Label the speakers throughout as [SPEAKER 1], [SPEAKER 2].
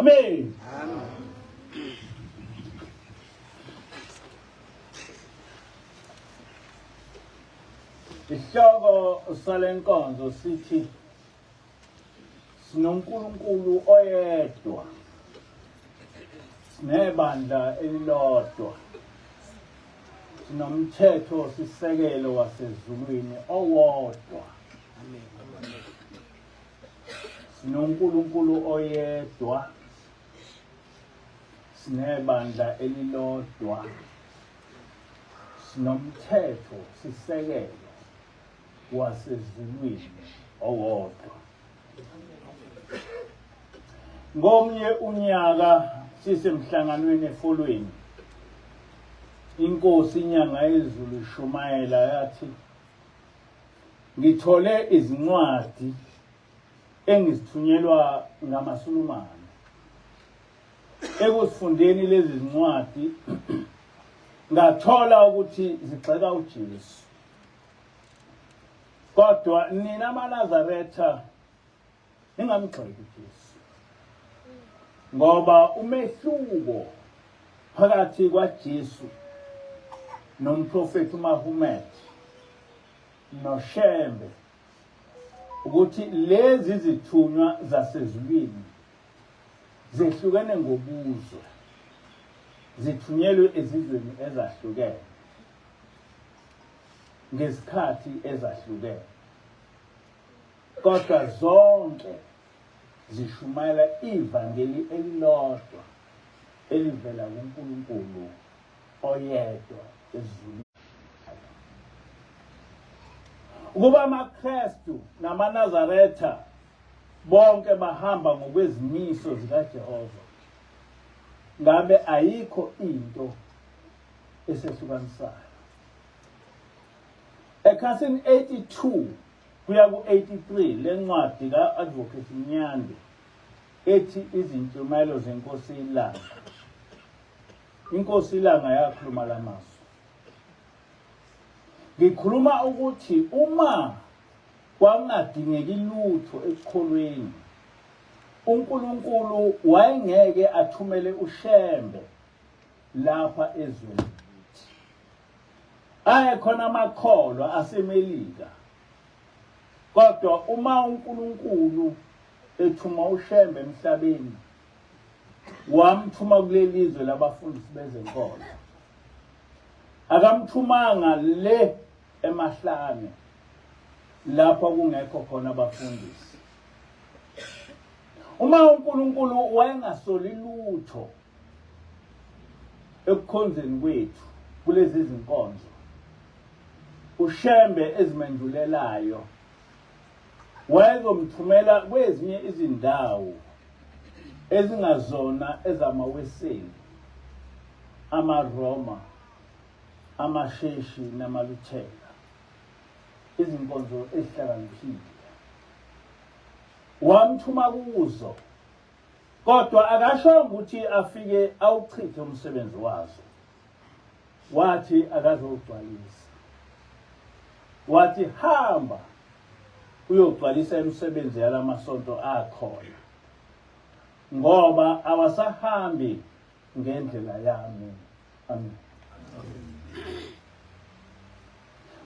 [SPEAKER 1] Amen. Isihloko salenkonzo sithi sinoNkulunkulu oyedwa, nebandla elilodwa, sinomthetho sisekelo wasezulwini owodwa. SinoNkulunkulu oyedwa, sinebandla elilodwa, sinomthetho sisekelo wasezulwini owodwa. Ngomnye unyaka sisemhlanganweni efolweni, inkosi inyanga yezulu ishumayela yathi, ngithole izincwadi engizithunyelwa ngamaSulumane. Ekuzifundeni lezi zincwadi ngathola ukuthi zigxeka uJesu. Kodwa nina amaNazaretha ningamgxeki uJesu, ngoba umehluko phakathi kwaJesu nomprofeti uMahomet noShembe ukuthi lezi zithunywa zasezulwini zehlukene ngobuzwe, zithunyelwe ezizweni ezahlukene. ngesikhathi ezahlukene, kodwa zonke zishumayela ivangeli elilodwa elivela kuNkulunkulu oyedwa ezulwini. Ukuba amaKristu namaNazaretha bonke bahamba ngokwezimiso zikaJehova, ngabe ayikho into esehlukanisayo. Ekhasini 82 kuya ku-83 lencwadi ka-Advocate Mnyande ethi izintshumayelo zeNkosi iLanga, iNkosi iLanga yakhuluma la mazwi. Ngikhuluma ukuthi uma kwangadingeki lutho ekukholweni, uNkulunkulu wayengeke athumele uShembe lapha ezweni. Ayekhona amakholwa aseMelika, kodwa uma uNkulunkulu ethuma uShembe emhlabeni, wamthuma kuleli lizwe labafundisi bezenkolo. Akamthumanga le emahlane lapha kungekho khona abafundisi. Uma uNkulunkulu wayengasoli lutho ekukhonzeni kwethu kulezi zinkonzo, uShembe ezimendulelayo wayezomthumela kwezinye izindawo ezingazona ezamaweseli, amaRoma, amasheshi namaLuthela, izinkonzo ezihlakaniphile. Wamthuma kuzo, kodwa akashongo ukuthi afike awuchithe umsebenzi wazo. Wathi akazogcwalisa. Wathi hamba uyogcwalisa imisebenzi yalamasonto akhona, ngoba awasahambi ngendlela yami. Amen.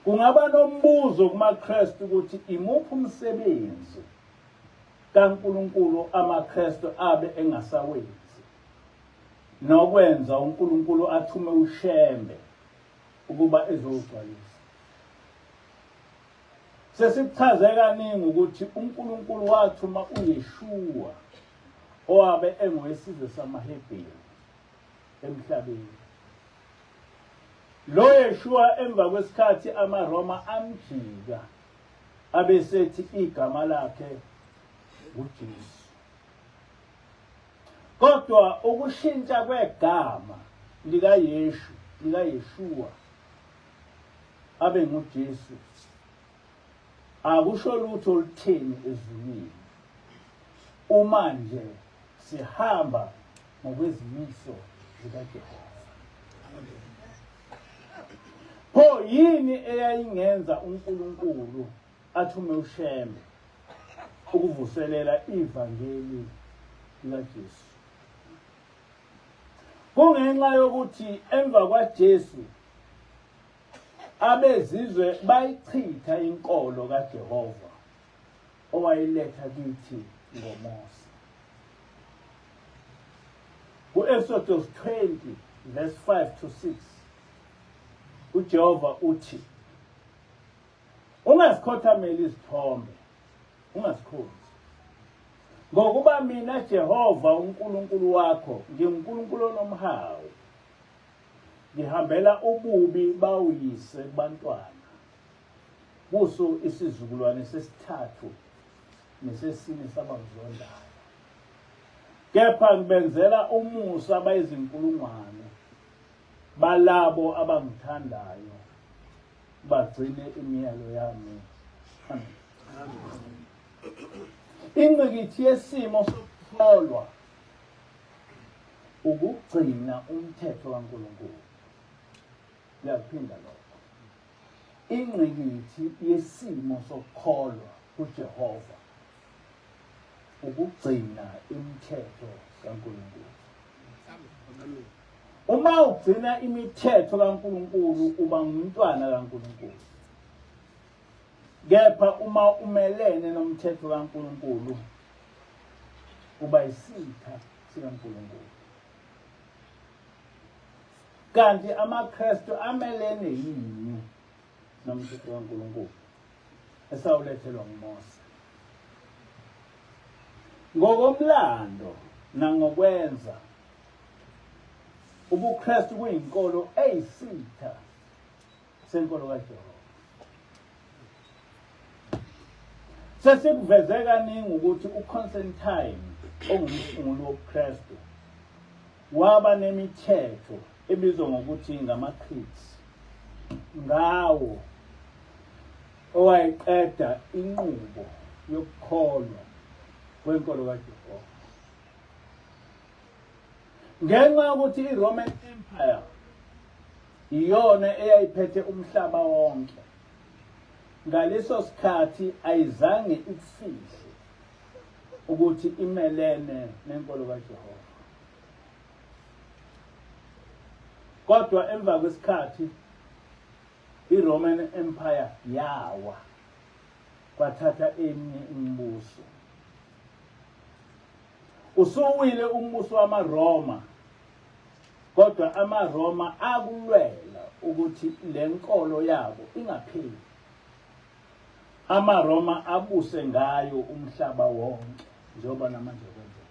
[SPEAKER 1] Kungaba nombuzo kumaKristu ukuthi imuphi umsebenzi kaNkulunkulu amaKristu abe engasawenzi, nokwenza uNkulunkulu athume uShembe ukuba ezogcwalisa. Sesichaze kaningi ukuthi uNkulunkulu wathuma uYeshua owabe engowesizwe samaHebheru emhlabeni. Lo Yeshua emva kwesikhathi amaRoma amjika abesethi igama lakhe uJesu. Kodwa ukushintsha kwegama likaYeshua abe nguJesu akusho lutho olutheni ezulwini, uma nje sihamba ngokwezimiso zikaJehova. Pho yini eyayingenza uNkulunkulu athume uShembe ukuvuselela ivangeli likaJesu? Kungenxa yokuthi emva kwaJesu abezizwe bayichitha inkolo kaJehova owayiletha kithi ngoMose. Ku-Exodus 20 verse 5 to 6 uJehova uthi, ungazikhothameli izithombe, ungazikhonzi, ngokuba mina Jehova uNkulunkulu wakho nginguNkulunkulu onomhawu, ngihambela ububi bawuyise kubantwana, kuso isizukulwane sesithathu nesesine sabakuzondayo. Kepha ngibenzela umusa bayizinkulungwane balabo abangithandayo bagcine imiyalo yami. Ingqikithi yesimo sokukholwa ukugcina umthetho kaNkulunkulu. Ngiyaphinda lokho. Ingqikithi yesimo sokukholwa kuJehova ukugcina imithetho kaNkulunkulu. Uma ugcina imithetho kaNkulunkulu uba ngumntwana kaNkulunkulu. Kepha uma umelene nomthetho kaNkulunkulu uba isitha sikaNkulunkulu. Kanti amaKristu amelene yini nomthetho kaNkulunkulu esawulethelwa nguMose. Ngokomlando nangokwenza ubuKristu kuyinkolo eyisitha senkolo kaJehova. Sesikuvezeka kaningi ukuthi uConstantine ongumsunguli wobuKristu waba nemithetho ebizwa ngokuthi ngama-creeds ngawo owayeqeda inqubo yokukholwa kwenkolo kaJehova. Ngenxa yokuthi iRoman Empire iyona eyayiphethe umhlaba wonke, ngaleso sikhathi ayizange ikufihle ukuthi imelene nenkolo kaJehova. Kodwa emva kwesikhathi iRoman Empire yawa, kwathatha eminye imibuso. Usuwile umbuso wamaRoma, kodwa amaRoma akulwela ukuthi le nkolo yabo ingapheli. AmaRoma abuse ngayo umhlaba wonke njengoba namanje kwenzeka.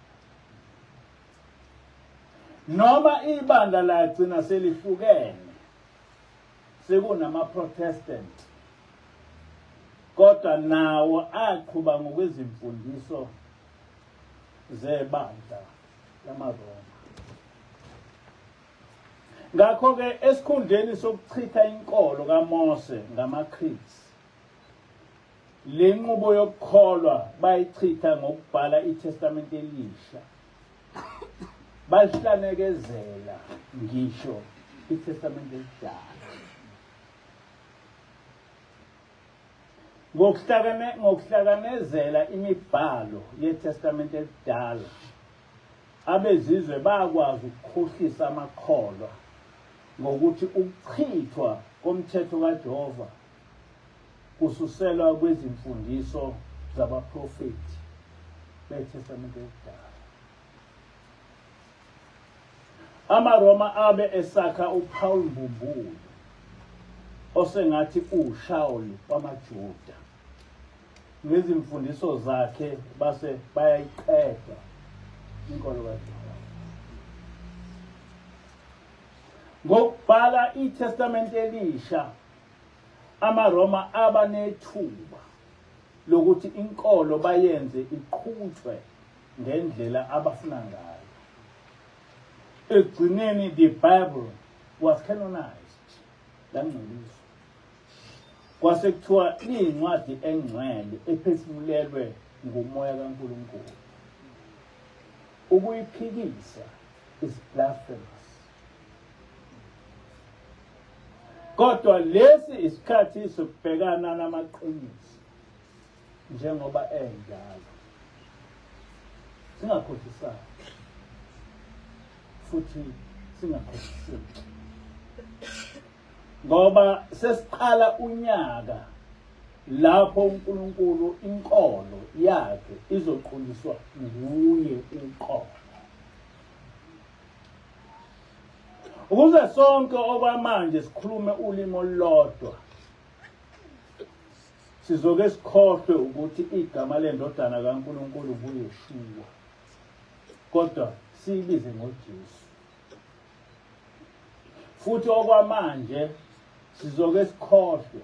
[SPEAKER 1] Noma ibandla lagcina selihlukene sekunama-Protestant, kodwa nawo aqhuba ngokwezimfundiso zebandla lamaRoma. Ngakho-ke esikhundleni sokuchitha inkolo kaMose ngama-creeds, le nqubo yokukholwa bayichitha ngokubhala iTestamente Elisha. Bahlanezela ngisho iTestamente Elidala. Ngokuhlakanezela imibhalo yeTestamente Elidala, abezizwe bakwazi ukukhohlisa amakholwa ngokuthi ukuchithwa komthetho kaJehova kususelwa kwezimfundiso zabaprofeti beTestamente Elidala. AmaRoma abe esakha uPaul Mbumbulu osengathi uShawuli wamaJuda. Ngezimfundiso zakhe base bayayiqeda inkolo kaJehova. Ngokubhala iTestamente Elisha, AmaRoma abanethuba lokuthi inkolo bayenze iqhutshwe ngendlela abafuna ngayo. Ekugcineni the Bible was canonized, langcoliswa. Kwase kuthiwa iyincwadi engcwele ephefumulelwe ngumoya kaNkulunkulu. Ukuyiphikisa is blasphemous. Kodwa lesi isikhathi sokubhekana namaqiniso njengoba enjalo. Singakhohlisani futhi singakhohliseki. Ngoba sesiqala unyaka lapho uNkulunkulu inkolo yakhe izoquliswa nguye uqobo. Ukuze sonke okwamanje sikhulume ulimi olulodwa, sizoke sikhohlwe ukuthi igama lendodana kaNkulunkulu nguYeshua, kodwa siyibize ngoJesu. Futhi okwamanje sizoke sikhohlwe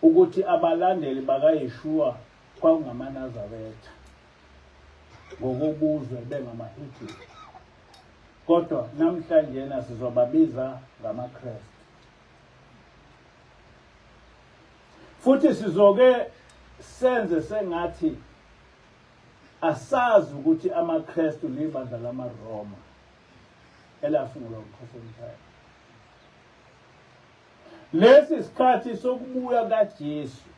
[SPEAKER 1] ukuthi abalandeli bakaYeshua kwakungamaNazaretha ngokobuzwe bengamaHebheru, kodwa namhlanje sizobabiza ngamaKristu. Futhi sizoke senze sengathi asazi ukuthi amaKristu libandla lamaRoma elafungulwa nguConstantine. Lesi isikhathi sokubuya kaJesu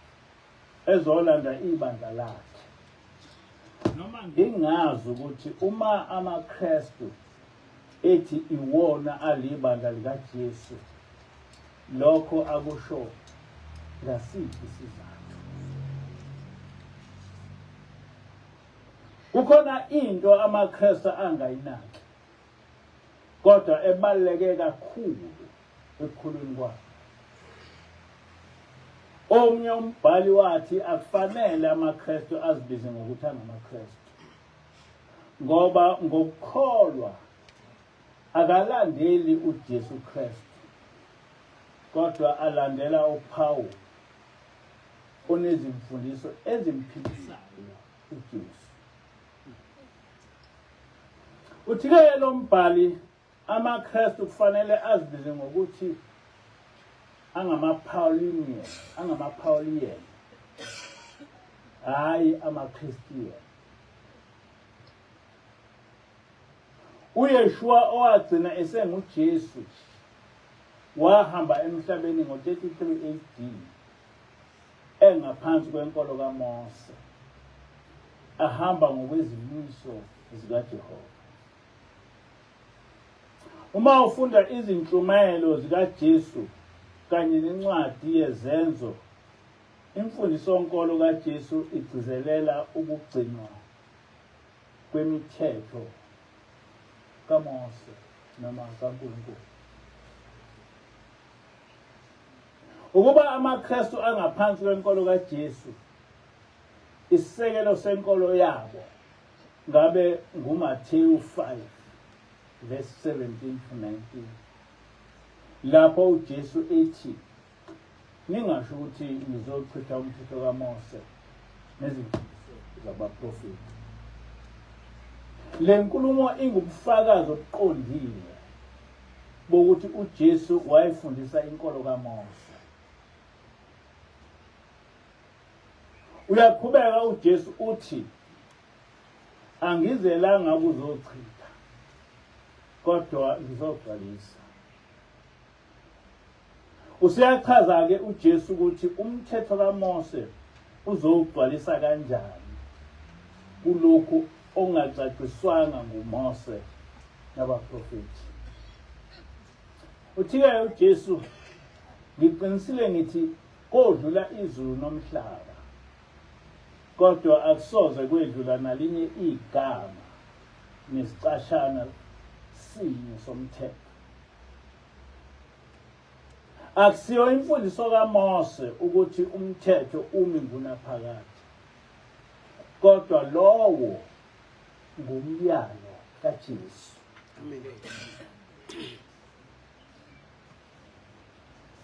[SPEAKER 1] ezolanda ibandla lakhe. Noma ngingazi ukuthi uma amaKristu ethi iwona alibandla likaJesu, lokho akusho ngasiphi isizathu. Kukhona into amaKristu angayinaki, kodwa ebaluleke kakhulu ekukhuleni kwabo. Omunye umbhali wathi akufanele amaKristu azibize ngokuthi angamaKristu, ngoba ngokukholwa akalandeli uJesu Kristu, kodwa alandela uPawulu onezimfundiso ezimphikisayo uJesu. Uthi-ke lo mbhali amaKristu kufanele azibize ngokuthi angamaPaulian, hayi amaChristian. UYeshua owagcina esenguJesu wahamba emhlabeni ngo-33 AD engaphansi kwenkolo kaMose, ahamba ngokwezimiso zikaJehova. Uma ufunda izinhlumelo zikaJesu kanye nencwadi yezenzo, imfundisonkolo kaJesu igcizelela ukugcinwa kwemithetho kaMose noma kaNkulunkulu. Ukuba amaKristu angaphansi kwenkolo kaJesu, isisekelo senkolo yabo ngabe nguMathewu 5 verse 17 to 19, lapho uJesu ethi ningasho ukuthi ngizochitha umthetho kaMose nezimfundiso zabaprofeti. Le nkulumo ingubufakazi obuqondile bokuthi uJesu wayefundisa inkolo kaMose. Uyaqhubeka uJesu uthi angizelanga ukuzochitha, kodwa ngizogcwalisa. Usiyachaza-ke uJesu ukuthi umthetho kaMose uzowugcwalisa kanjani kulokhu ongacaciswanga nguMose nabaprofeti. Uthi-ke uJesu, ngiqinisile ngithi kodlula izulu nomhlaba, kodwa akusoze kwedlula nalinye igama nesicashana sinye somthetho. Akusiyo imfundiso kaMose ukuthi umthetho umi ngunaphakade, kodwa lowo ngumyalo kaJesu.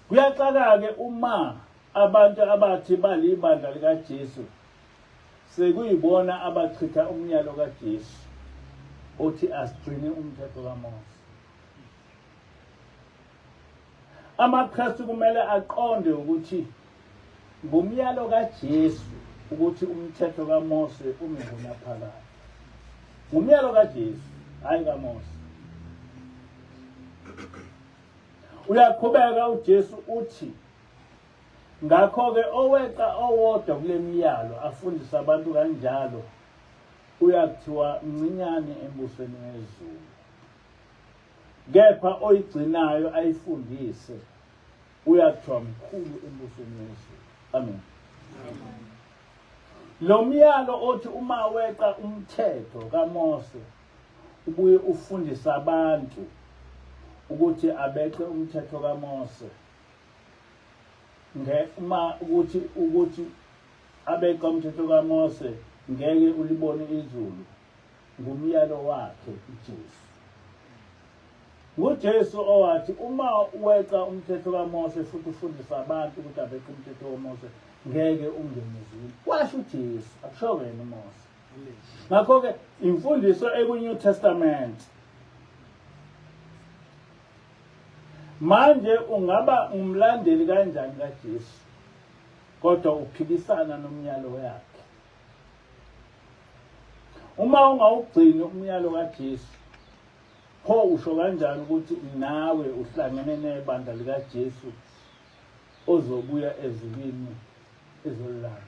[SPEAKER 1] Kuyaxaka-ke uma abantu abathi balibandla likaJesu sekuyibona abachitha umyalo kaJesu othi asigcine umthetho kaMose. AmaKristu kumele aqonde ukuthi ngumyalo kaJesu ukuthi umthetho kaMose umi ngunaphakade. Ngumyalo kaJesu, hayi kaMose. Uyaqhubeka uJesu uthi, ngakho-ke oweqa owodwa kule myalo afundisa abantu kanjalo uyakuthiwa mncinyane embusweni wezulu, kepha oyigcinayo ayifundise uyakuthiwa mkhulu embusweni wezulu. Amen. Lo myalo othi uma weqa umthetho kaMose ubuye ufundisa abantu ukuthi abeqe umthetho kaMose, uma ukuthi abeqa umthetho kaMose ngeke ulibone izulu, ngumyalo wakhe uJesu. NguJesu owathi uma weqa umthetho kaMose futhi ufundisa abantu ukuthi abeqe umthetho kaMose ngeke ungene ezulwini. Washo uJesu, akusho wena uMose. Ngakho-ke imfundiso eku-New Testament manje ungaba umlandeli kanjani kaJesu kodwa uphikisana nomyalo wakhe. Uma ungawugcini umyalo kaJesu, pho usho kanjani ukuthi nawe uhlangene nebandla likaJesu ozobuya ezulwini ezolala?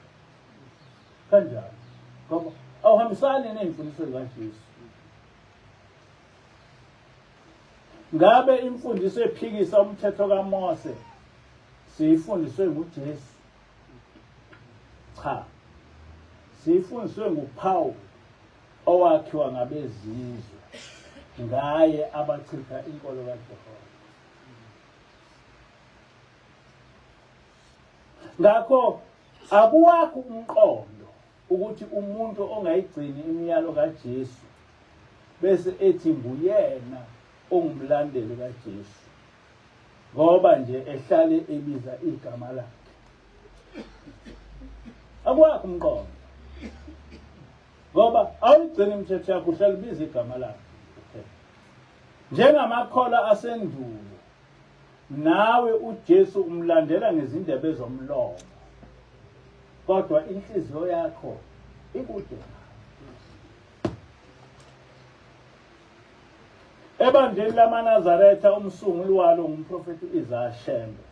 [SPEAKER 1] Kanjani? Ngoba awuhambisani nezimfundiso zikaJesu. Ngabe imfundiso ephikisa umthetho kaMose siyifundiswe nguJesu? Cha. Siyifundiswe nguPawulu owakhiwa ngabezizwe, ngaye abachitha inkolo kaJehova. ngakho akuwakho umqondo ukuthi umuntu ongayigcini imiyalo kaJesu bese ethi nguyena ongumlandeli kaJesu ngoba nje ehlale ebiza igama lakhe. Akuwakho umqondo ngoba awuyigcini imithetho yakho uhlale ubiza igama lakhe. Njengamakhola asendulo nawe uJesu umlandela ngezindebe zomlomo kodwa inhliziyo yakho ikude. Ebandleni lamaNazaretha umsunguli walo ngumprofeti Isaiah Shembe,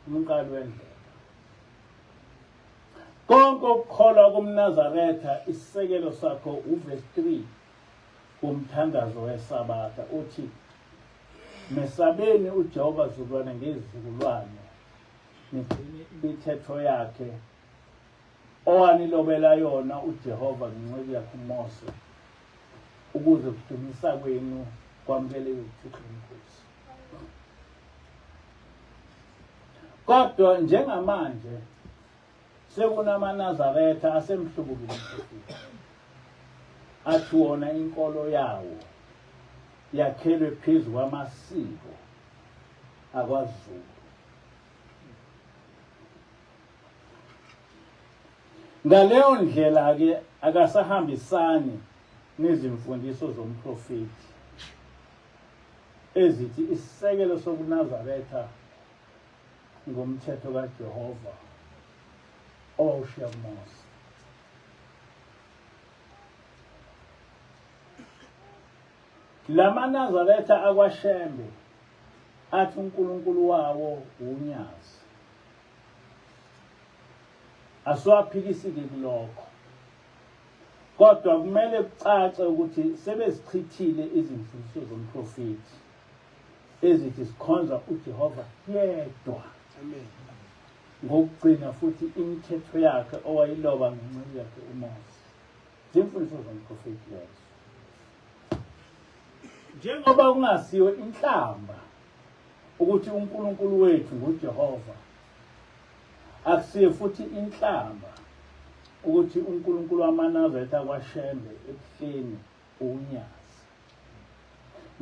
[SPEAKER 1] umqali wendlela. Konke ukukholwa kumNazaretha isisekelo sakho uverse 3 kumthandazo weSabatha uthi mesabeni uJehova zukulwane ngezizukulwane nigcine imithetho yakhe owanilobela yona uJehova ngenceku yakhe uMose ukuze kudumisa kwenu kwamukeleke kuThixo Inkosi. Kodwa njengamanje sekunamaNazaretha asemhlubukile umprofeti athi wona inkolo yawo yakhelwe phezu kwamasiko akwaZulu. Ngaleyo ndlela ke akasahambisani nezimfundiso zomprofeti ezithi isisekelo sokuNazaretha ngomthetho kaJehova owawushiya uMose. LamaNazaretha akwaShembe athi uNkulunkulu wawo unyazi. Asiwaphikisile kulokho. Kodwa kumele kucace ukuthi sebezichithile izimfundiso zomprofeti ezithi sikhonza uJehova yedwa.
[SPEAKER 2] Amen.
[SPEAKER 1] Ngokugcina futhi imithetho yakhe owayiloba ngenceku yakhe uMose. Izimfundiso zomprofeti lezo. Njengoba kungasiyo inhlamba ukuthi uNkulunkulu wethu nguJehova, akusiye futhi inhlamba ukuthi uNkulunkulu wamaNazaretha kwaShembe ebuhleni unyazi.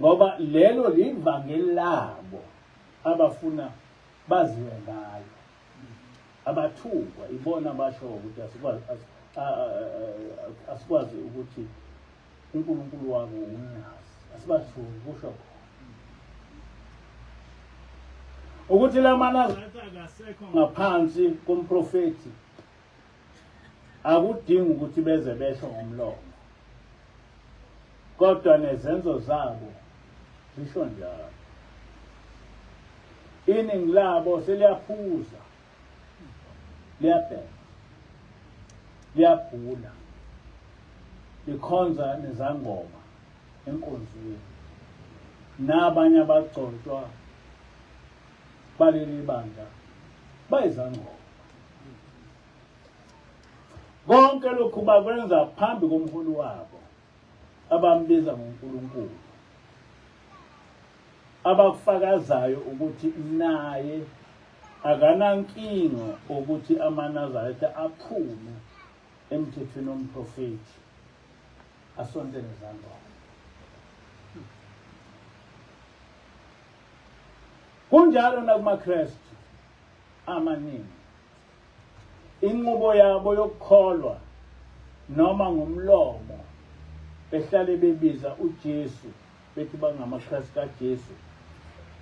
[SPEAKER 1] Ngoba lelo livangeli labo abafuna baziwe ngalo. Abathungwa ibona basho ukuthi asikwazi ukuthi uNkulunkulu wabo unyazi. Asibathuki kusho ukuthi lamaNazaretha akasekho ngaphansi komprofeti akudingi ukuthi beze besho ngomlomo kodwa nezenzo zabo zisho njalo. Iningi labo seliyaphuza, liyabheka, liyabhula, likhonza nezangoma enkonzweni, nabanye abagcotshwa baleli bandla bayizangoma. Konke lokhu bakwenza phambi komholi wabo abambiza ngoNkulunkulu, abakufakazayo ukuthi naye akanankinga ukuthi amaNazaretha aphume emthethweni womprofeti asonte nezangoma. Kunjalo nakumaKristu amaningi inqubo yabo yokukholwa noma ngomlomo behlale bebiza uJesu bethi bangamaKristu kaJesu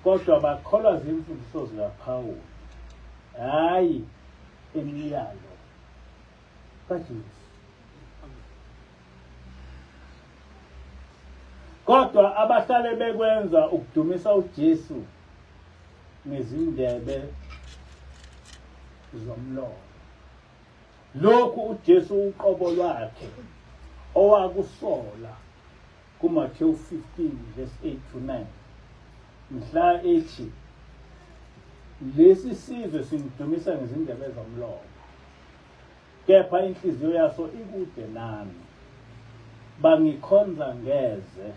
[SPEAKER 1] kodwa bakholwa zimfundiso zikaPawulu hayi imiyalo kaJesu. Kodwa abahlale bekwenza ukudumisa uJesu ngezindebe zomlomo. Lokhu uJesu uqobo lwakhe owakusola kuMathewu 15 verse 8 to 9 mhla ethi lesi sizwe simdumisa ngezindebe zomlomo kepha inhliziyo yaso ikude nami, bangikhonza ngeze,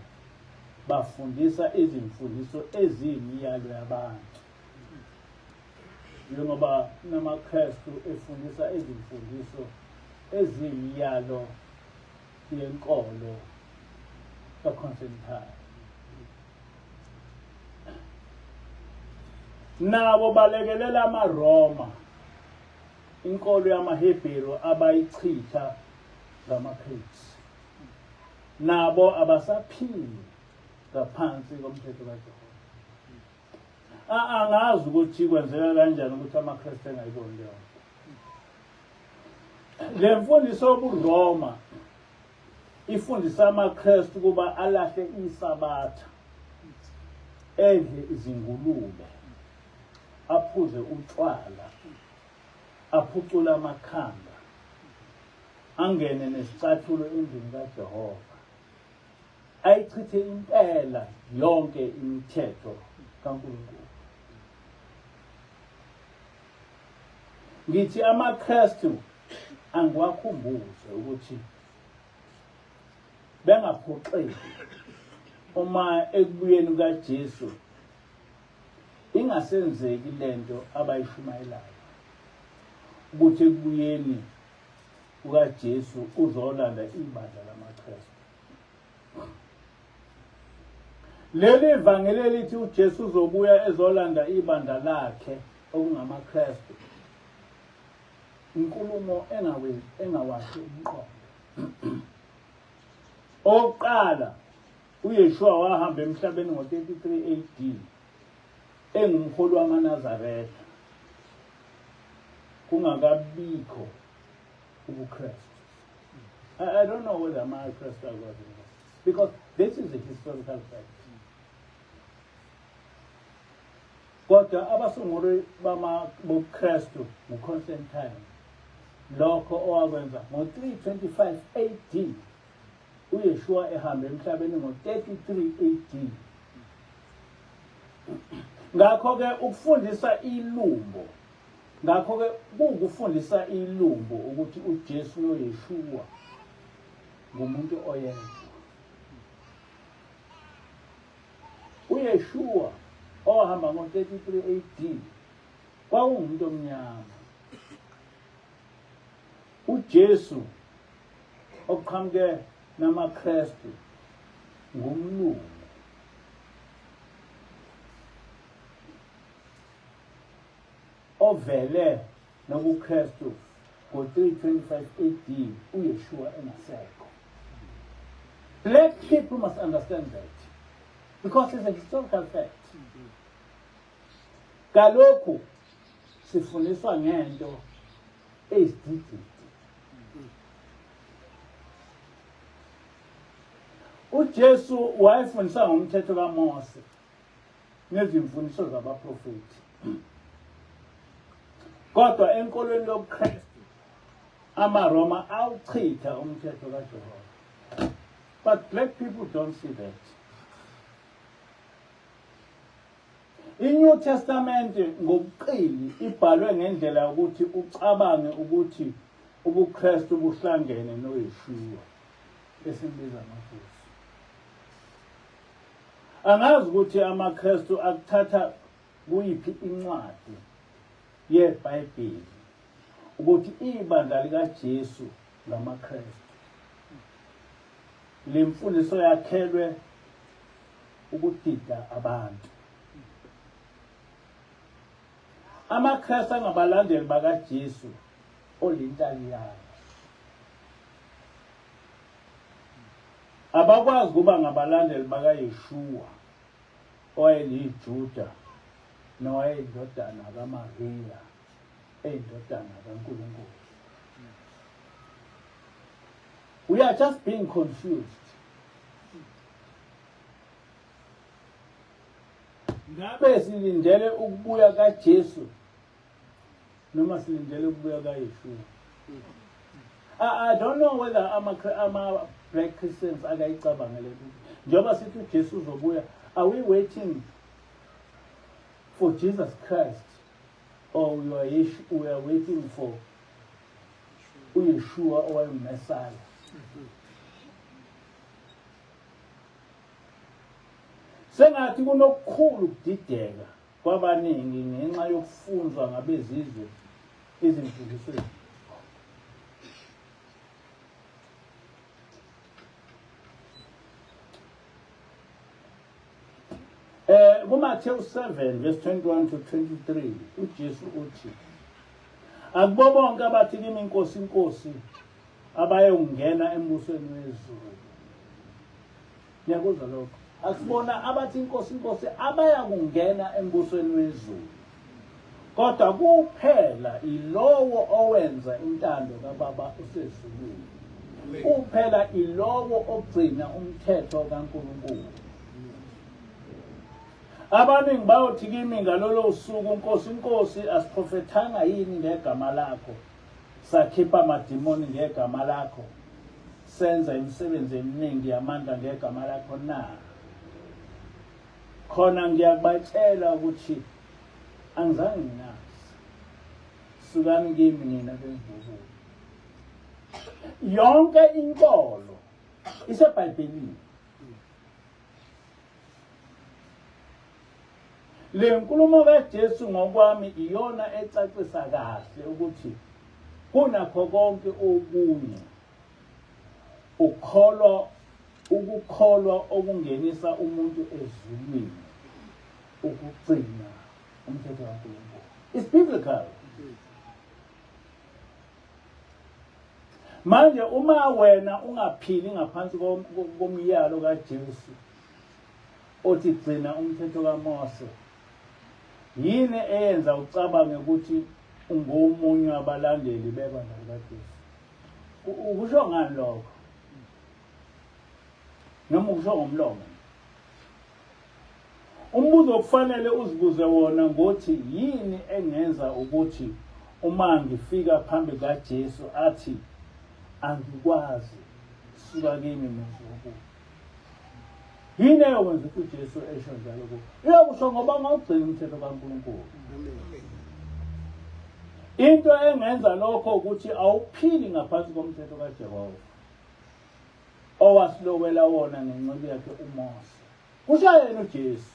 [SPEAKER 1] bafundisa izimfundiso eziyimiyalo yabantu. njengoba namaKristu efundisa izimfundiso eziyiyalo yenkolo kaConstantine. Nabo balekelela amaRoma inkolo yamaHebheru abayichitha ngamaKretes. Nabo abasaphili ngaphansi komthetho kaJehova. Angazi ukuthi kwenzeka kanjani ukuthi amaKristu engayiboni leyo. Le mfundiso yobuRoma ifundisa amaKristu kuba alahle isabatha, edle izingulube, aphuze utshwala, aphucule amakhanda, angene nesicathulo endlini kaJehova, ayichithe impela yonke imithetho kaNkulunkulu. Ngithi amaKristu angiwakhumbuze ukuthi bengaphoxeki uma ekubuyeni kukaJesu ingasenzeki lento abayishumayelayo, ukuthi ekubuyeni kukaJesu uzolanda ibandla lamaKristu. Leli ivangeli lithi uJesu uzobuya ezolanda ibandla lakhe okungamaKristu, inkulumo engawashi umqondo. Oqala uYeshua wahamba emhlabeni ngo-33 AD engumholi wamaNazaretha, kungakabikho ubuKristu. I don't know whether amaKristu akwazi, because this is a historical fact. Kodwa abasunguli bobuKristu nguConstantine, lokho owakwenza ngo-325 AD, uYeshua ehamba emhlabeni ngo-33 AD. Ngakho-ke ukufundisa ilumbo, ngakho-ke kungufundisa ilumbo ukuthi uJesu noYeshua ngumuntu oyedwa. uYeshua owahamba ngo-33 AD kwakungumuntu omnyama. uJesu oqhamuke namaKristu ngumlungu. Ovele nobuKristu ngo-325 AD uYeshua engasekho. Black people must understand that, because it's a historical fact. Kaloku sifundiswa ngento ezididi. uJesu wayefundisa ngomthetho kaMose nezimfundiso zabaprofeti. Kodwa enkolweni yobuKristu amaRoma awuchitha umthetho kaJehova. But black people don't see that. iNew Testament ngobuqili ibhalwe ngendlela ukuthi ucabange ukuthi ubuKristu buhlangene noYeshua esimbiza amaJesu. Angazi ukuthi amaKristu akuthatha kuyiphi incwadi yeBhayibheli ukuthi ibandla likaJesu lamaKristu. Le mfundiso yakhelwe ukudida abantu. AmaKristu angabalandeli bakaJesu olintaliyana abakwazi kuba ngabalandeli bakaYeshua owayeliJuda nowayeyindodana kaMariya eyindodana kaNkulunkulu. We are just being confused. Ngabe silindele ukubuya kaJesu noma silindele ukubuya kaYeshua? I don't know whether black Christians akayicabangele. Njengoba sithi uJesu uzobuya, are we waiting for Jesus Christ, or we are waiting for uYeshua owayeMessiah? Sengathi kunokukhulu ukudideka kwabaningi ngenxa yokufunzwa ngabezizwe izimfundisweni. kuMathewu 7 verse 21 to 23 uJesu uthi, akubo bonke abathi kimi Nkosi Nkosi abayongena embusweni wezulu. Ngiyakuzwa lokho. Asibona abathi Nkosi Nkosi abaya kungena embusweni wezulu. Kodwa kuphela ilowo owenza intando kaBaba usezulwini. Kuphela ilowo ogcina umthetho kaNkulunkulu. Abaningi bayothi kimi ngalolo usuku, Nkosi Nkosi, asiprofethanga yini ngegama lakho? Sakhipha amadimoni ngegama lakho? Senza imisebenzi eminingi yamandla ngegama lakho na? Khona ngiyakubatshela ukuthi angizange nginazi. Sukani kimi nina bemvubukulo. Yonke inkolo iseBhayibhelini. Le nkulumo kaJesu ngokwami iyona ecacisa kahle ukuthi kunakho konke okunye ukukholwa okungenisa umuntu ezulwini ukugcina umthetho kaNkulunkulu. It's biblical. Manje uma wena ungaphili ngaphansi komyalo kaJesu othi gcina umthetho kaMose, yini eyenza ucabange ukuthi ungomunye wabalandeli bebandla likaJesu? Ukusho ngani lokho? Noma ukusho ngomlomo? Umbuzo okufanele uzibuze wona ngothi yini engenza ukuthi uma ngifika phambi kaJesu athi angikwazi suka kimi mvubukulo? Yini eyokwenza ukuthi uJesu esho njalo kubo? Iyokusho ngoba ngawugcina umthetho kaNkulunkulu. Into engenza lokho ukuthi awuphili ngaphansi komthetho kaJehova owasilowela wona ngenceku yakhe uMose. Kusho yena uJesu.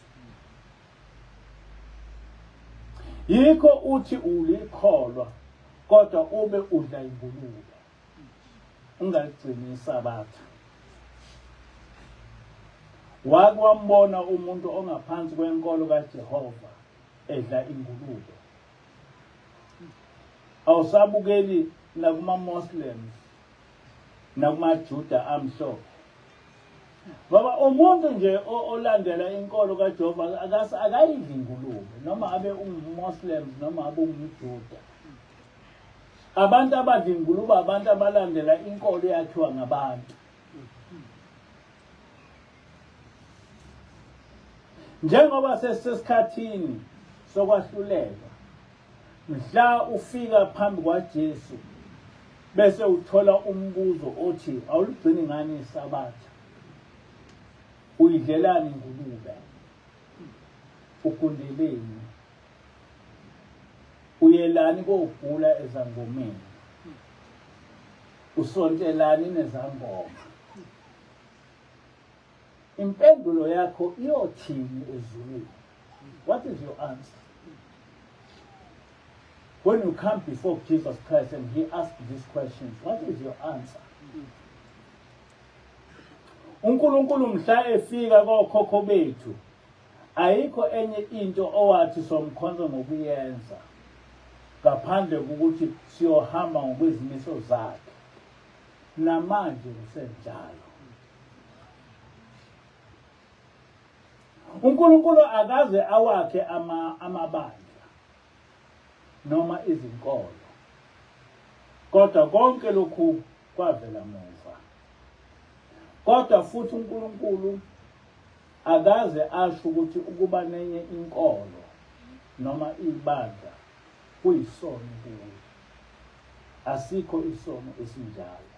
[SPEAKER 1] Yikho uthi ulikholwa kodwa ube udla ingulube. Ungaligcini isabatha. Wakwambona umuntu ongaphansi kwenkolo kaJehova edla ingulube. Awusabukeli nakuma-Muslims nakumaJuda amhlophe. Baba umuntu nje olandela inkolo kaJehova akayidli ingulube, noma abe ungumMuslims noma abe ungumJuda. Abantu abadla ingulube abantu abalandela inkolo yakhiwa ngabantu. Njengoba sesisesikhathini sokwahluleka, mhla ufika phambi kwaJesu bese uthola umbuzo othi awuligcini ngani isabatha? Uyidlelani ingulube? Ukundeleni? Uyelani kobhula ezangomeni? Usontelani nezangoma? Impendulo yakho iyothini ezulwini? What is your answer? When you come before Jesus Christ and he asks these questions, what is your answer? uNkulunkulu mhla efika kokhokho bethu, ayikho enye into owathi somkhonza ngokuyenza ngaphandle kokuthi siyohamba ngokwezimiso zakhe. Namanje kusenjalo. uNkulunkulu akaze awakhe amabandla noma izinkolo, kodwa konke lokhu kwavela muva. Kodwa futhi uNkulunkulu akaze asho ukuthi ukuba nenye inkolo noma ibandla kuyisono kuye. Asikho isono esinjalo.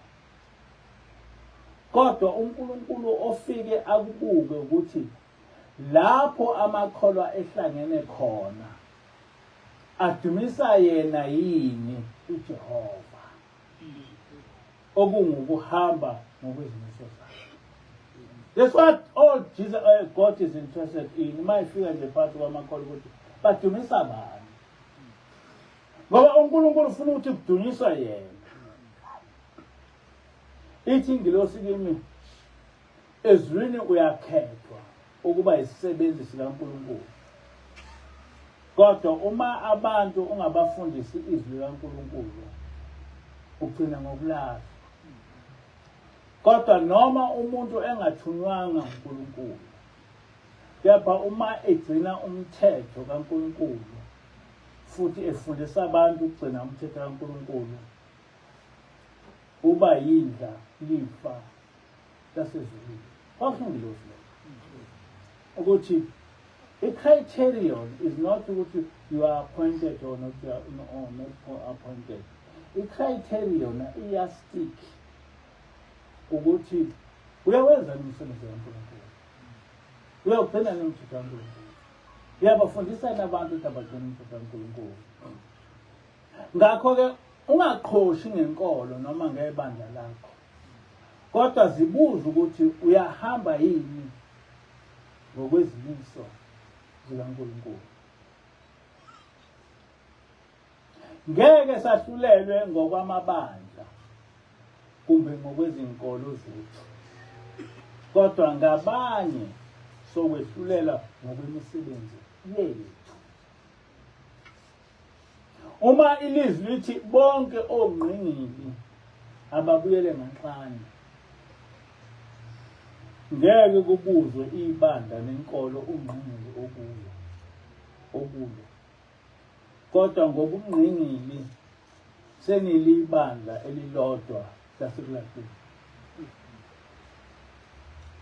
[SPEAKER 1] Kodwa uNkulunkulu ofike akubuke ukuthi lapho amakholwa ehlangene khona adumisa yena yini uJehova, okungukuhamba ngokwezimiso zakhe. That's what all God is interested in. Uma ifika nje phakathi kwamakholwa ukuthi badumisa abantu. Ngoba uNkulunkulu ufuna ukuthi kudunyiswa yena. Ithi ingilosi kimi, ezwini uyakhethwa ukuba isisebenzi sikaNkulunkulu. Kodwa uma abantu ungabafundisi izwi likaNkulunkulu, ugcina ngokulahla. Kodwa noma umuntu engathunywanga uNkulunkulu, kepha uma egcina umthetho kaNkulunkulu futhi efundisa abantu ukugcina umthetho kaNkulunkulu, uba yindla lifa lasezulwini. Kwakungilosi ukuthi i-criterion is not ukuthi you are appointed or not, you are not appointed. I-criterion iyastik ukuthi uyawenza umsebenzi kaNkulunkulu, uyawugcina nomthetho kaNkulunkulu, uyabafundisa nabantu ukuthi abagcine umthetho kaNkulunkulu. Ngakho-ke ungaqhoshi ngenkolo noma ngebandla lakho, kodwa zibuze ukuthi uyahamba yini ngokwezimiso zikaNkulunkulu. Ngeke sahlulelwe ngokwamabandla kumbe ngokwezinkolo zethu, kodwa ngabanye sokwehlulela ngokwemisebenzi yethu. Uma ilizwi lithi bonke ongqingili ababuyele nganxanye, ngeke kubuzwe ibandla nenkolo ungqingili okuyo. Kodwa ngobungqingili senilibandla elilodwa lasekulahleni.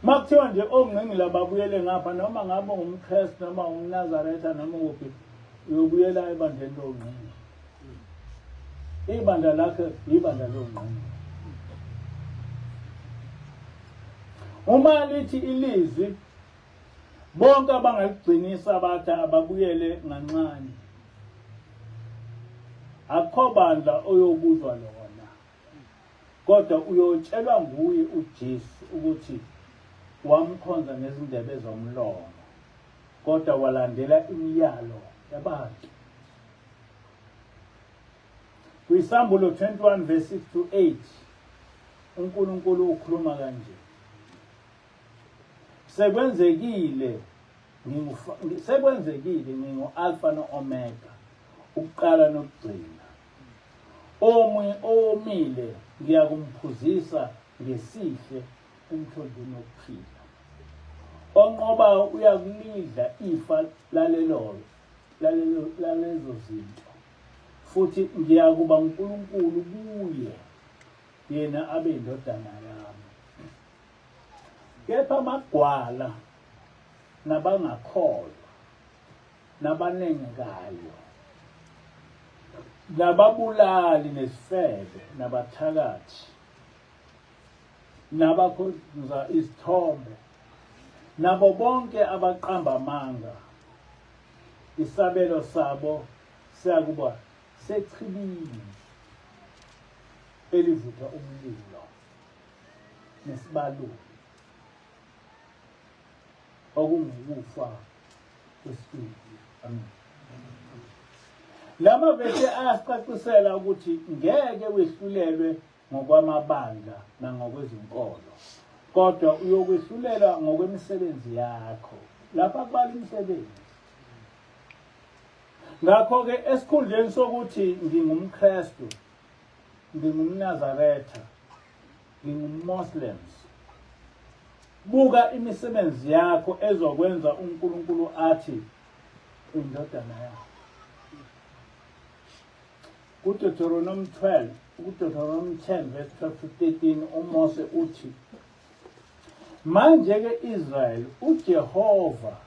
[SPEAKER 1] Makuthiwa nje ongqingili ababuyele ngapha, noma ngabe ngumKristu noma umNazaretha noma kuphi, uyobuyela ebandleni longqingili. Ibandla lakhe ibandla longqingili. Uma lithi ilizwi bonke abangaligcinisa bathi ababuyele nganxanye, akho bandla oyobuzwa lona, kodwa uyotshelwa nguye uJesu ukuthi wamkhonza ngezindebe zomlomo, kodwa walandela imiyalo yabantu. Kwisambulo 21 verse 6 to 8 uNkulunkulu ukhuluma kanje: sekwenzekile ngingu-Alpha no-Omega, ukuqala nokugcina. Owomile ngiyakumphuzisa ngesihle emthonjeni wokuphila. Onqobayo uyakulidla ifa lalezo zinto, futhi ngiyakuba uNkulunkulu kuye, yena abe indodana yami. Kepha amagwala nabangakholwa, nabanengayo, nababulali nesifebe, nabathakathi, nabakhonza izithombe, nabo bonke abaqamba amanga, isabelo sabo siyakuba sechibini elivutha umlilo nesibaluli, okungukufa kwesibili. Amen. Lama vese ayasicacisela ukuthi ngeke wehlulelwe ngokwamabandla nangokwezinkolo, kodwa uyokwehlulela ngokwemisebenzi yakho. Lapha kubala imisebenzi. Ngakho-ke esikhundleni sokuthi ngingumKristu, ngingumNazaretha, ngingumMoslems, buka imisebenzi yakho ezokwenza uNkulunkulu athi indodana yakho. kuDeuteronomy 12, kuDeuteronomy 10 verse 12 to 13 uMose uthi, manje-ke Israyeli, uJehova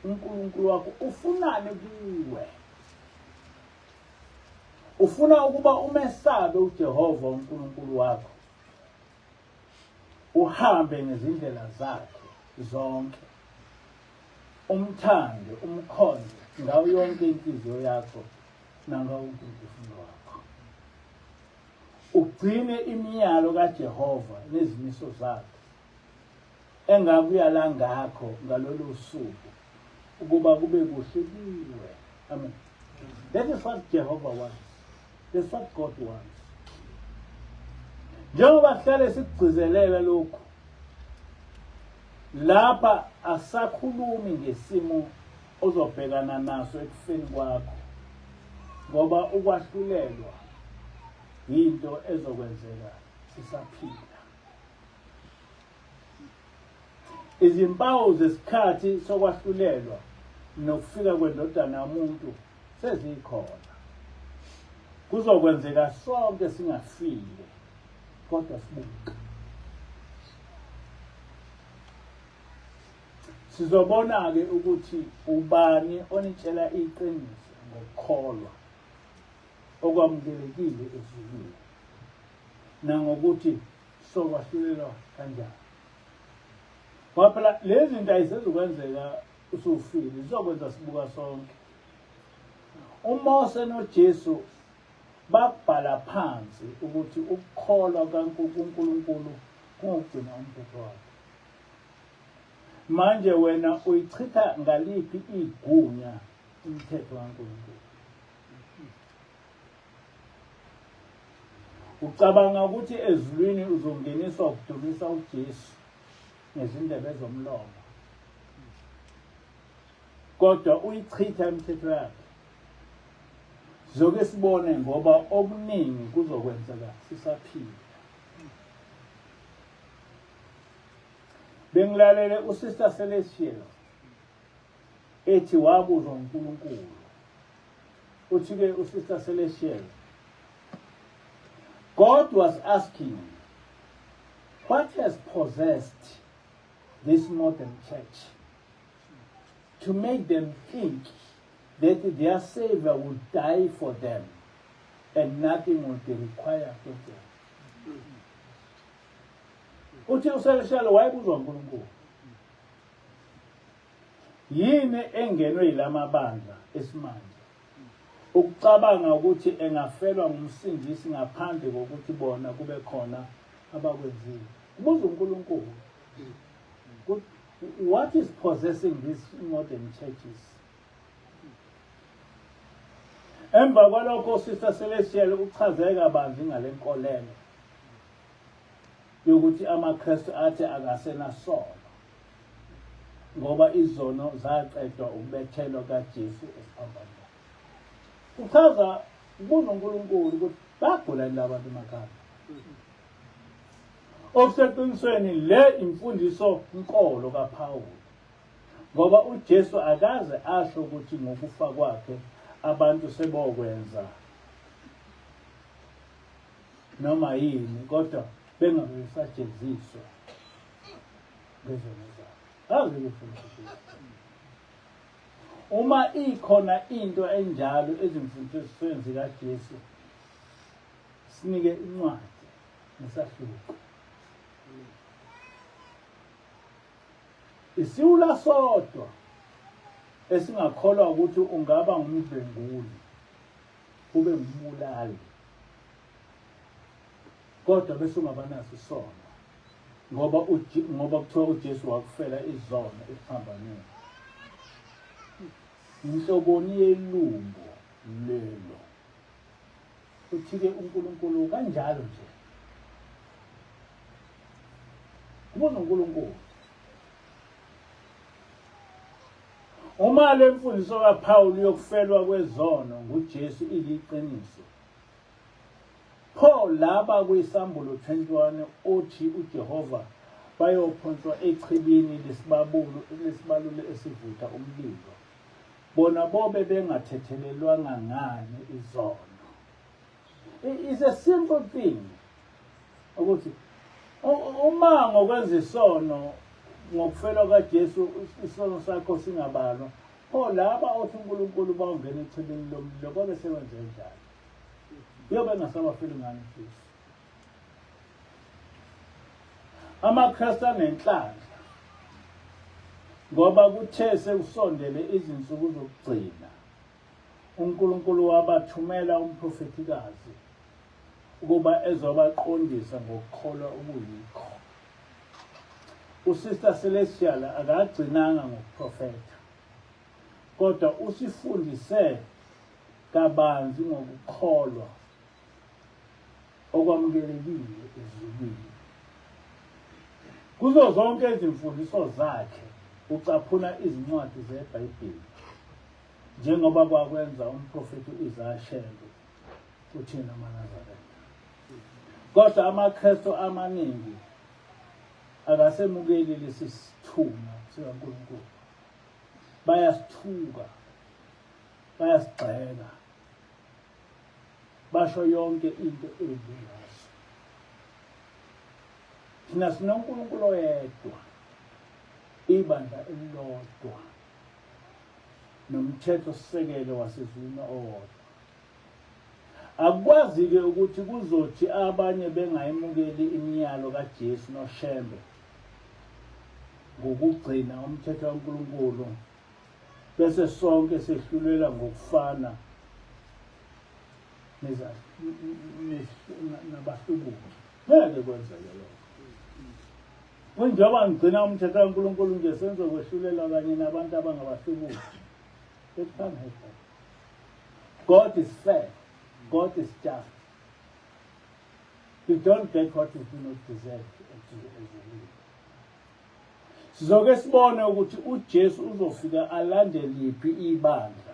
[SPEAKER 1] uNkulunkulu wakho ufunani kuwe? Ufuna ukuba umesabe uJehova uNkulunkulu wakho, uhambe ngezindlela zakhe zonke, umthande, umkhonze ngayo yonke inhliziyo yakho nangawo wonke umphefumulo wakho, ugcine imiyalo kaJehova nezimiso zakhe engakuyala ngakho ngalolu suku, ukuba kube kuhle kuwe Amen. That is what Jehovah wants. That's what God wants. Njengoba sihlale sikugcizelela lokhu, lapha asakhulumi ngesimo ozobhekana naso ekufeni kwakho, ngoba ukwahlulelwa into ezokwenzeka sisaphila. Izimpawu zesikhathi sokwahlulelwa nokufika kwendodana yomuntu sezikhona. Kuzokwenzeka sonke singafile, kodwa sibuka. Sizobona-ke ukuthi ubani onitshela iqiniso ngokukholwa okwamukelekile ezulwini, nangokuthi sokwahlulelwa kanjani. Ngoba phela lezi zinto ayisezokwenzeka usufile, zizokwenza sibuka sonke. uMose noJesu babhala phansi ukuthi ukukholwa kuNkulunkulu kungugcina umthetho wakhe. Manje wena uyichitha ngaliphi igunya umthetho kaNkulunkulu? Ucabanga ukuthi ezulwini uzongeniswa ukudumisa uJesu ngezindebe zomlomo, kodwa uyichitha imithetho yakhe? Zoke sibone ngoba okuningi kuzokwenzeka sisaphila. Bengilalele uSister Celestial ethi wabuzwa uNkulunkulu. Uthi-ke uSister Celestial, God was asking, what has possessed this modern church to make them think that their Savior will die for them and nothing will be required of them? Uthi uSelishiyali wayebuzwa uNkulunkulu, yini engenwe yilamabandla esimanje ukucabanga ukuthi engafelwa ngumsindisi ngaphandle kokuthi bona kube khona abakwenzile? Ubuza uNkulunkulu, what is possessing these modern churches? Emva kwalokho uSister Celestial uchazeke kabanzi ngale nkolelo yokuthi amaKristu athi akasenasono ngoba izono zaqedwa ukubethelwa kaJesu esiphambanweni. Uchaza ubuza uNkulunkulu ukuthi bagula labantu emakhaya. Okuseqinisweni le imfundiso inkolo kaPawulu, ngoba uJesu akaze asho ukuthi ngokufa kwakhe abantu sebokwenza noma yini, kodwa bengabesajeziswa ngezono zabo. Azikusho uma ikhona into enjalo ezimfundisweni zikaJesu, sinike incwadi nesahluko. Isiwula sodwa esingakholwa ukuthi ungaba ngumdlwenguli, ube ngumbulali, kodwa bese ungabanaso isono, ngoba kuthiwa uJesu wakufela izono esiphambanweni. Inhloboni yelumbo lelo. Uthi-ke uNkulunkulu kanjalo nje. Kubuza uNkulunkulu, uma le mfundiso kaPawulu yokufelwa kwezono nguJesu iliqiniso, pho laba kwisambulo 21 uthi uJehova bayophonswa echibini lesibalule esivutha umlilo, bona bobe bengathethelelwanga ngani izono. It's a simple thing ukuthi uma ngokwenza isono ngokufelwa kaJesu isono sakho singabalwa, pho laba othi uNkulunkulu bawungena echibini lomlilo bobe sebenze njalo, yobe ngasabafeli ngani futhi. AmaKristu anenhlanhla ngoba kuthe sekusondele izinsuku zokugcina, uNkulunkulu wabathumela umprofetikazi ukuba ezobaqondisa ngokukholwa okuyikho. uSister Celestial akagcinanga ngokuprofetha, kodwa usifundise kabanzi ngokukholwa okwamukelekile ezulwini. Kuzo zonke izimfundiso zakhe ucaphuna izincwadi zeBhayibheli, njengoba kwakwenza umprofeti u-Isaya Shembe kuthina amaNazaretha. Kodwa amaKristu amaningi akasemukeli lesi sithunywa sikaNkulunkulu. Bayasithuka, bayasigxeka, basho yonke into embi ngaso. Thina sinoNkulunkulu oyedwa, ibandla elilodwa, nomthetho-sisekelo wasezulwini owodwa. Akwazi-ke ukuthi kuzothi abanye bengayimukeli imiyalo kaJesu noShembe ngokugcina umthetho kaNkulunkulu, bese sonke sehlulela ngokufana nabahlubuki. Ngeke kwenzeke lokho. Kunjengoba ngigcina umthetho kaNkulunkulu nje senze kwehlulela kanye nabantu abangabahlubuki. It can't happen. God is fair. God is just. You don't get what you do not deserve as a leader. Sizoke sibone ukuthi uJesu uzofika alande liphi ibandla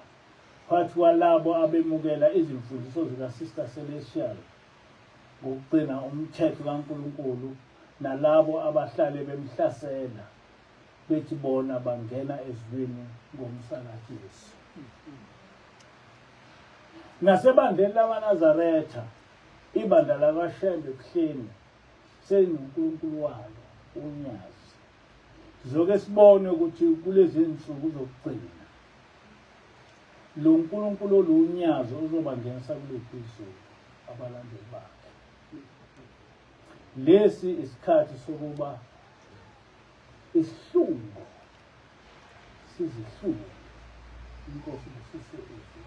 [SPEAKER 1] phakathi kwalabo abemukela izimfundiso zikaSister Celestial ngokugcina umthetho kaNkulunkulu nalabo abahlale bemhlasela bethi bona bangena ezulwini ngomsakaThesi. Nasebandleni lamaNazaretha, ibandla lakaShembe ebuhleni senoNkulunkulu walo unyazi. Sizoke sibone ukuthi kulezi zinsuku zokugcina lo nkulunkulu olunyazo uzobangenisa kuliphi izulu abalandeli bakhe. Lesi isikhathi sokuba isihlungu sizihlungu. Inkosi busise izwi.